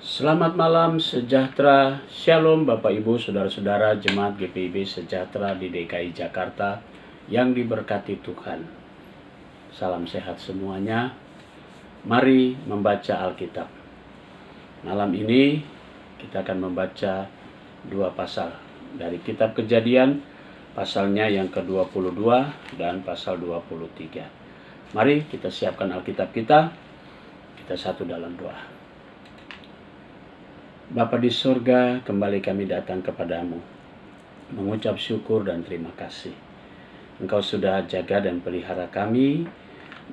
Selamat malam sejahtera, Shalom Bapak Ibu Saudara-saudara Jemaat GPIB Sejahtera di DKI Jakarta yang diberkati Tuhan. Salam sehat semuanya. Mari membaca Alkitab. Malam ini kita akan membaca dua pasal dari kitab Kejadian, pasalnya yang ke-22 dan pasal 23. Mari kita siapkan Alkitab kita satu dalam doa. Bapa di surga, kembali kami datang kepadamu, mengucap syukur dan terima kasih. Engkau sudah jaga dan pelihara kami,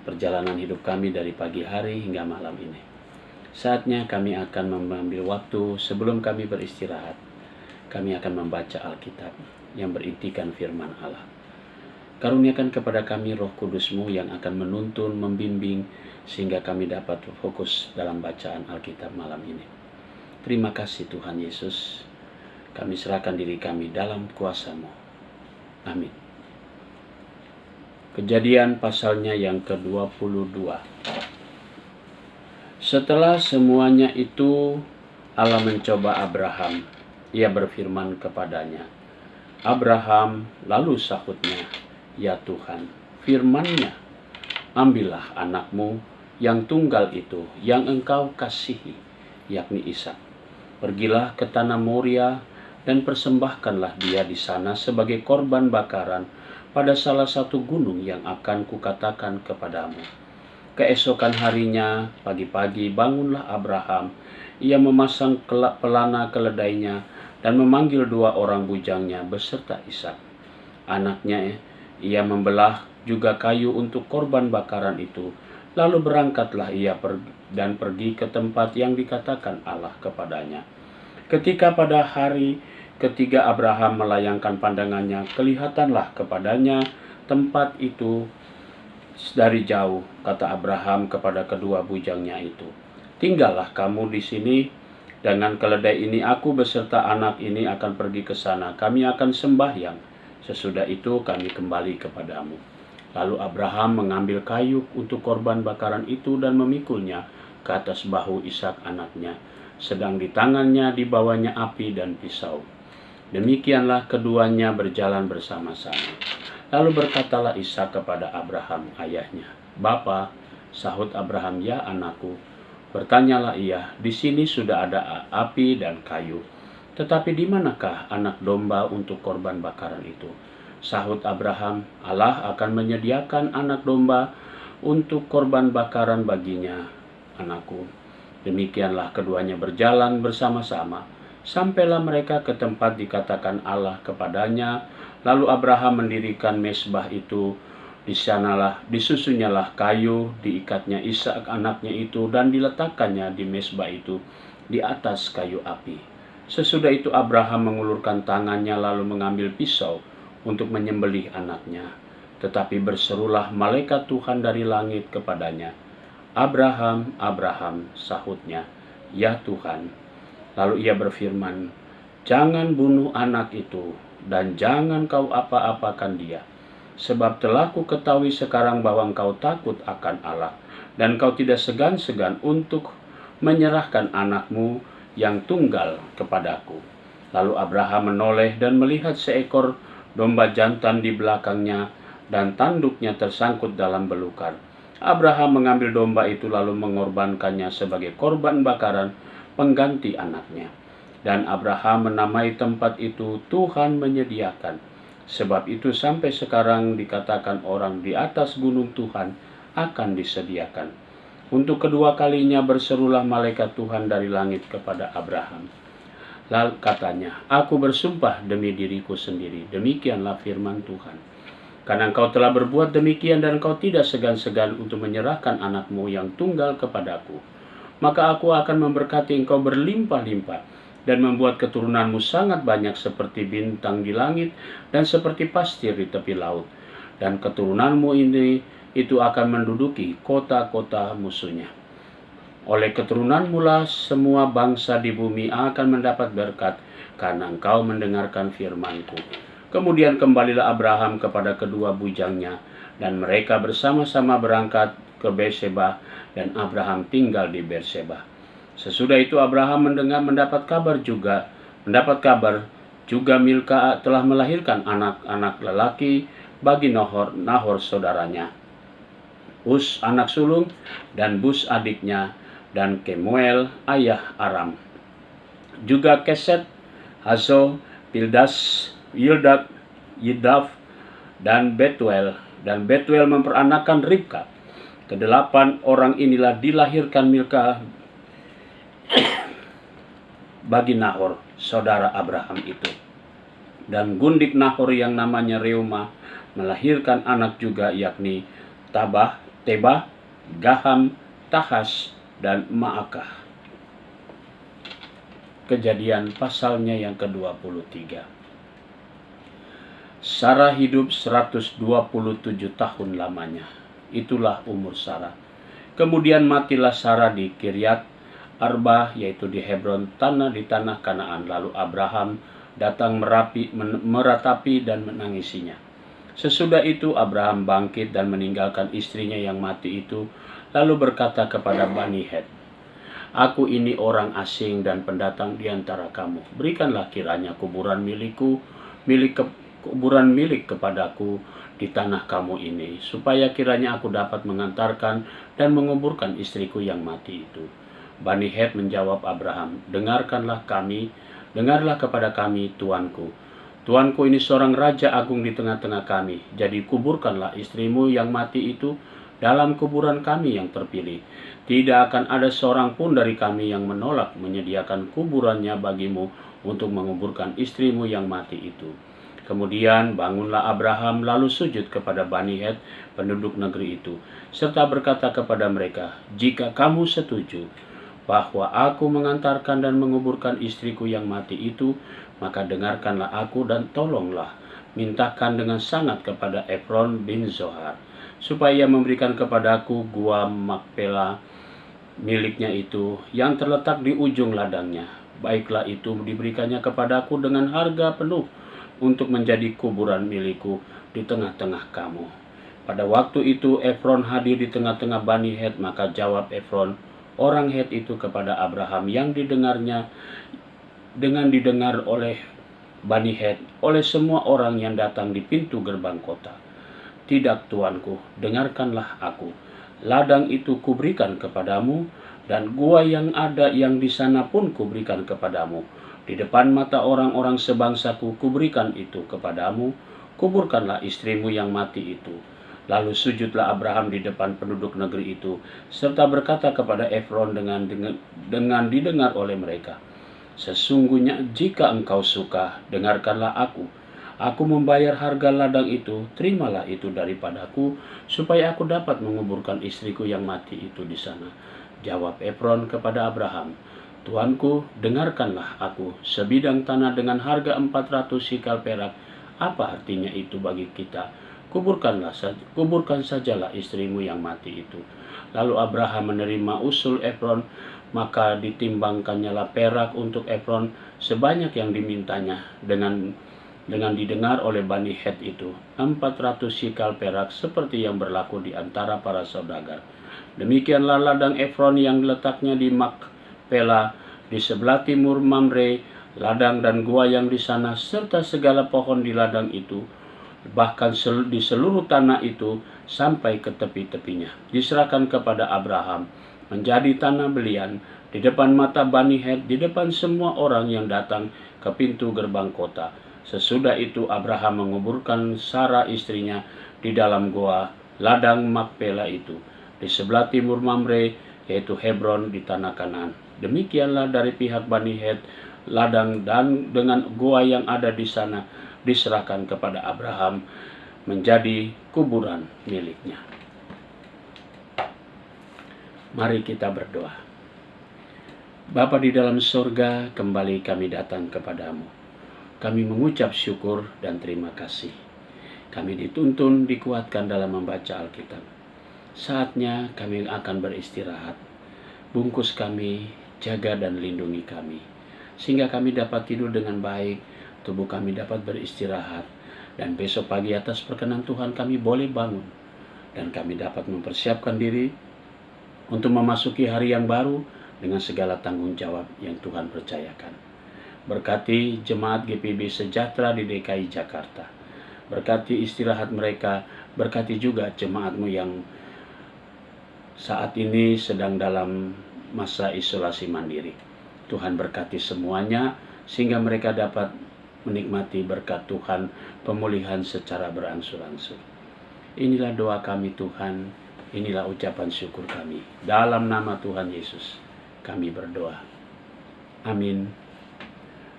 perjalanan hidup kami dari pagi hari hingga malam ini. Saatnya kami akan mengambil waktu sebelum kami beristirahat. Kami akan membaca Alkitab yang berintikan firman Allah. Karuniakan kepada kami Roh Kudus-Mu yang akan menuntun, membimbing, sehingga kami dapat fokus dalam bacaan Alkitab malam ini. Terima kasih Tuhan Yesus, kami serahkan diri kami dalam kuasa-Mu. Amin. Kejadian pasalnya yang ke-22. Setelah semuanya itu, Allah mencoba Abraham. Ia berfirman kepadanya, Abraham, lalu sahutnya, ya Tuhan, firman-Nya, ambillah anakmu yang tunggal itu, yang engkau kasihi, yakni Ishak. Pergilah ke tanah Moria dan persembahkanlah dia di sana sebagai korban bakaran pada salah satu gunung yang akan kukatakan kepadamu. Keesokan harinya, pagi-pagi bangunlah Abraham. Ia memasang pelana keledainya dan memanggil 2 orang bujangnya beserta Ishak. Anaknya, ia membelah juga kayu untuk korban bakaran itu. Lalu berangkatlah ia pergi ke tempat yang dikatakan Allah kepadanya. Ketika pada hari ketiga Abraham melayangkan pandangannya, kelihatanlah kepadanya tempat itu dari jauh. Kata Abraham kepada kedua bujangnya itu, tinggallah kamu di sini dengan keledai ini. Aku beserta anak ini akan pergi ke sana. Kami akan sembahyang. Sesudah itu kami kembali kepadamu. Lalu Abraham mengambil kayu untuk korban bakaran itu dan memikulnya ke atas bahu Ishak anaknya, sedang di tangannya dibawanya api dan pisau. Demikianlah keduanya berjalan bersama-sama. Lalu berkatalah Ishak kepada Abraham ayahnya, Bapa. Sahut Abraham, ya anakku. Bertanyalah ia, di sini sudah ada api dan kayu, tetapi di manakah anak domba untuk korban bakaran itu? Sahut Abraham, Allah akan menyediakan anak domba untuk korban bakaran baginya, anakku. Demikianlah keduanya berjalan bersama-sama, sampailah mereka ke tempat dikatakan Allah kepadanya. Lalu Abraham mendirikan mezbah itu. Di sanalah disusunyalah kayu, diikatnya Ishak anaknya itu, dan diletakkannya di mezbah itu di atas kayu api. Sesudah itu Abraham mengulurkan tangannya lalu mengambil pisau untuk menyembelih anaknya. Tetapi berserulah malaikat Tuhan dari langit kepadanya, Abraham, Abraham, sahutnya, ya Tuhan. Lalu ia berfirman, jangan bunuh anak itu, dan jangan kau apa-apakan dia. Sebab telah ku ketahui sekarang bahwa engkau takut akan Allah, dan kau tidak segan-segan untuk menyerahkan anakmu yang tunggal kepadaku. Lalu Abraham menoleh dan melihat seekor domba jantan di belakangnya, dan tanduknya tersangkut dalam belukar. Abraham mengambil domba itu lalu mengorbankannya sebagai korban bakaran pengganti anaknya. Dan Abraham menamai tempat itu Tuhan menyediakan. Sebab itu sampai sekarang dikatakan orang di atas gunung Tuhan akan disediakan. Untuk kedua kalinya berserulah malaikat Tuhan dari langit kepada Abraham. Lalu katanya, aku bersumpah demi diriku sendiri, demikianlah firman Tuhan. Karena engkau telah berbuat demikian dan engkau tidak segan-segan untuk menyerahkan anakmu yang tunggal kepadaku, maka aku akan memberkati engkau berlimpah-limpah dan membuat keturunanmu sangat banyak seperti bintang di langit dan seperti pasir di tepi laut. Dan keturunanmu ini itu akan menduduki kota-kota musuhnya. Oleh keturunanmu lah semua bangsa di bumi akan mendapat berkat, karena engkau mendengarkan firman-Ku. Kemudian kembalilah Abraham kepada kedua bujangnya, dan mereka bersama-sama berangkat ke Berseba, dan Abraham tinggal di Berseba. Sesudah itu Abraham mendapat kabar juga Milka telah melahirkan anak-anak lelaki bagi Nahor saudaranya, Us anak sulung, dan Bus adiknya, dan Kemuel ayah Aram. Juga Keset, Hazo, Pildas, Yildad, Yidaf, dan Betuel. Dan Betuel memperanakan Ribka. Kedelapan orang inilah dilahirkan Milka bagi Nahor, saudara Abraham itu. Dan gundik Nahor yang namanya Reuma melahirkan anak juga, yakni Tebah, Gaham, Tahas, dan Maakah. Kejadian pasalnya yang ke-23. Sarah hidup 127 tahun lamanya. Itulah umur Sarah. Kemudian matilah Sarah di Kiryat Arba, yaitu di Hebron, di tanah Kanaan. Lalu Abraham datang meratapi dan menangisinya. Sesudah itu Abraham bangkit dan meninggalkan istrinya yang mati itu, lalu berkata kepada Bani Het, "Aku ini orang asing dan pendatang di antara kamu. Berikanlah kiranya kuburan milik kepadaku di tanah kamu ini, supaya kiranya aku dapat mengantarkan dan menguburkan istriku yang mati itu." Bani Het menjawab Abraham, Dengarlah kepada kami, tuanku. Tuanku ini seorang raja agung di tengah-tengah kami. Jadi kuburkanlah istrimu yang mati itu dalam kuburan kami yang terpilih. Tidak akan ada seorang pun dari kami yang menolak menyediakan kuburannya bagimu untuk menguburkan istrimu yang mati itu. Kemudian bangunlah Abraham lalu sujud kepada Bani Het, penduduk negeri itu, serta berkata kepada mereka, "Jika kamu setuju bahwa aku mengantarkan dan menguburkan istriku yang mati itu, maka dengarkanlah aku dan tolonglah mintakan dengan sangat kepada Efron bin Zohar, supaya memberikan kepadaku gua Makpela miliknya itu yang terletak di ujung ladangnya. Baiklah itu diberikannya kepadaku dengan harga penuh untuk menjadi kuburan milikku di tengah-tengah kamu." Pada waktu itu Efron hadir di tengah-tengah Bani Het, maka jawab Efron, orang Het itu, kepada Abraham yang didengar oleh Bani Het, oleh semua orang yang datang di pintu gerbang kota, "Tidak, tuanku, dengarkanlah aku. Ladang itu kuberikan kepadamu, dan gua yang ada yang di sana pun kuberikan kepadamu. Di depan mata orang-orang sebangsaku kuberikan itu kepadamu. Kuburkanlah istrimu yang mati itu." Lalu sujudlah Abraham di depan penduduk negeri itu, serta berkata kepada Efron dengan didengar oleh mereka, "Sesungguhnya jika engkau suka, dengarkanlah aku. Aku membayar harga ladang itu, terimalah itu daripadaku, supaya aku dapat menguburkan istriku yang mati itu di sana." Jawab Efron kepada Abraham, "Tuanku, dengarkanlah aku. Sebidang tanah dengan harga 400 sikal perak, apa artinya itu bagi kita? Kuburkan sajalah istrimu yang mati itu." Lalu Abraham menerima usul Efron, maka ditimbangkannyalah perak untuk Efron sebanyak yang dimintanya, dengan didengar oleh Bani Het itu, 400 sikal perak, seperti yang berlaku di antara para saudagar. Demikianlah ladang Efron yang letaknya di Makpela di sebelah timur Mamre, ladang dan gua yang di sana, serta segala pohon di ladang itu, bahkan di seluruh tanah itu sampai ke tepi-tepinya, diserahkan kepada Abraham menjadi tanah belian di depan mata Bani Het, di depan semua orang yang datang ke pintu gerbang kota. Sesudah itu Abraham menguburkan Sarah istrinya di dalam goa ladang Makpela itu di sebelah timur Mamre, yaitu Hebron di tanah Kanaan. Demikianlah dari pihak Bani Het, ladang dan dengan goa yang ada di sana diserahkan kepada Abraham menjadi kuburan miliknya. Mari kita berdoa. Bapa di dalam sorga, kembali kami datang kepadamu. Kami mengucap syukur dan terima kasih. Kami dituntun, dikuatkan dalam membaca Alkitab. Saatnya kami akan beristirahat. Bungkus kami, jaga dan lindungi kami, sehingga kami dapat tidur dengan baik, tubuh kami dapat beristirahat, dan besok pagi atas perkenan Tuhan kami boleh bangun, dan kami dapat mempersiapkan diri untuk memasuki hari yang baru dengan segala tanggung jawab yang Tuhan percayakan. Berkati jemaat GPB Sejahtera di DKI Jakarta. Berkati istirahat mereka, berkati juga jemaatmu yang saat ini sedang dalam masa isolasi mandiri. Tuhan berkati semuanya sehingga mereka dapat menikmati berkat Tuhan, pemulihan secara berangsur-angsur. Inilah doa kami Tuhan, inilah ucapan syukur kami. Dalam nama Tuhan Yesus kami berdoa. Amin.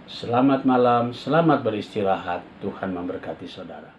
Selamat malam, selamat beristirahat. Tuhan memberkati saudara.